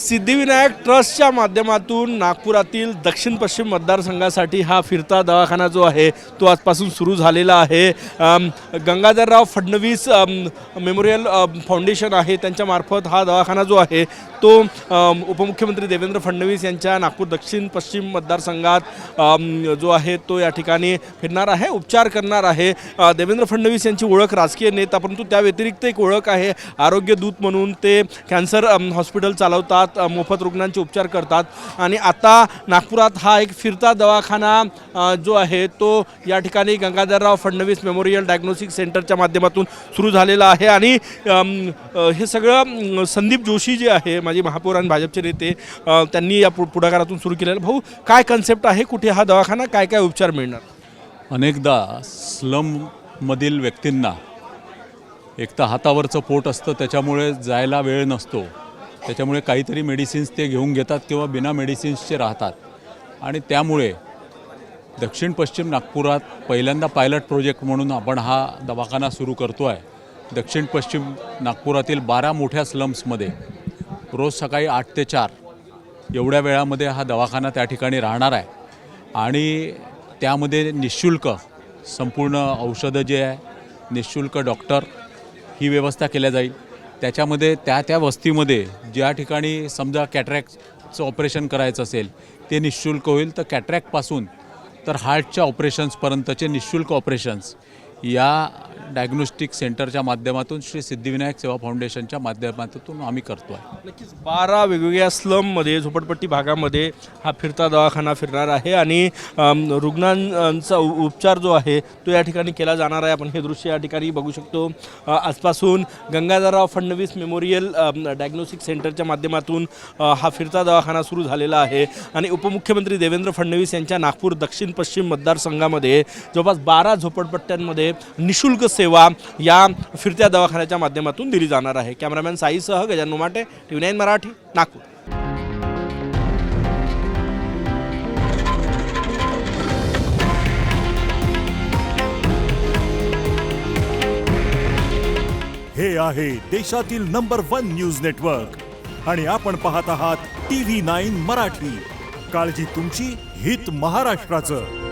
सिद्धिविनायक ट्रस्टच्या माध्यमातून नागपुरातील दक्षिण पश्चिम मतदारसंघासाठी हा फिरता दवाखाना जो आहे तो आजपासून सुरू झालेला आहे। गंगाधरराव फडणवीस मेमोरियल फाउंडेशन आहे, त्यांच्यामार्फत हा दवाखाना जो आहे तो उपमुख्यमंत्री देवेंद्र फडणवीस यांच्या नागपूर दक्षिण पश्चिम मतदारसंघात जो आहे तो या ठिकाणी फिरणार आहे, उपचार करणार आहे। देवेंद्र फडणवीस यांची ओळख राजकीय नेता, परंतु त्या व्यतिरिक्त एक ओळख आहे आरोग्य दूत म्हणून। ते कॅन्सर हॉस्पिटल चालवतात, मोफत रुग्णांचे उपचार करतात आणि आता नागपुरात हा एक फिरता दवाखाना जो आहे तो या ठिकाणी गंगाधरराव फडणवीस मेमोरियल डायग्नोस्टिक सेंटरच्या माध्यमातून सुरू झालेला आहे। आणि हे सगळं संदीप जोशी जे आहे माजी महापौर आणि भाजपचे नेते, त्यांनी या पुढाकारातून सुरू केलेलं। भाऊ, काय कन्सेप्ट आहे, कुठे हा दवाखाना, काय काय उपचार मिळणार? अनेकदा स्लममधील व्यक्तींना एक तर हातावरचं पोट असतं, त्याच्यामुळे जायला वेळ नसतो, त्याच्यामुळे काहीतरी मेडिसिन्स ते घेऊन घेतात किंवा बिना मेडिसिन्सचे राहतात। आणि त्यामुळे दक्षिण पश्चिम नागपुरात पहिल्यांदा पायलट प्रोजेक्ट म्हणून आपण हा दवाखाना सुरू करतो आहे। दक्षिण पश्चिम नागपुरातील 12 मोठ्या स्लम्समध्ये रोज सकाळी 8 ते 4 एवढ्या वेळामध्ये हा दवाखाना त्या ठिकाणी राहणार आहे। आणि त्यामध्ये निःशुल्क संपूर्ण औषधं जे आहे, निःशुल्क डॉक्टर ही व्यवस्था केल्या जाईल। त्याच्यामध्ये त्या वस्तीमध्ये ज्या ठिकाणी समजा कॅटरॅक्टचं ऑपरेशन करायचं असेल ते निःशुल्क होईल, तर कॅटरॅक्टपासून तर हार्टच्या ऑपरेशन्सपर्यंतचे निःशुल्क ऑपरेशन्स या डायग्नोस्टिक सेंटरच्या माध्यमातून श्री सिद्धिविनायक सेवा फाउंडेशनच्या माध्यमातून आम्ही करतो आहे। नक्कीच 12 वेगवेगळ्या स्लममध्ये, झोपडपट्टी भागामध्ये हा फिरता दवाखाना फिरणार आहे आणि रुग्णांचा उपचार जो आहे तो या ठिकाणी केला जाणार आहे। आपण हे दृश्य या ठिकाणी बघू शकतो। आजपासून गंगाधरराव फडणवीस मेमोरियल डायग्नोस्टिक सेंटरच्या माध्यमातून हा फिरता दवाखाना सुरू झालेला आहे आणि उपमुख्यमंत्री देवेंद्र फडणवीस यांच्या नागपूर दक्षिण पश्चिम मतदारसंघामध्ये जवळपास 12 झोपडपट्ट्यांमध्ये निःशुल्क सेवा या फिरत्या दवाखान्याच्या माध्यमातून दिली जाणार आहे। कॅमेरामॅन साईसह गजानन उमाटे, TV9 मराठी, नागपूर। हे आहे देशातील नंबर 1 न्यूज नेटवर्क आणि आपण पाहत आहात TV9 मराठी। काळजी तुमची, हित महाराष्ट्राचं।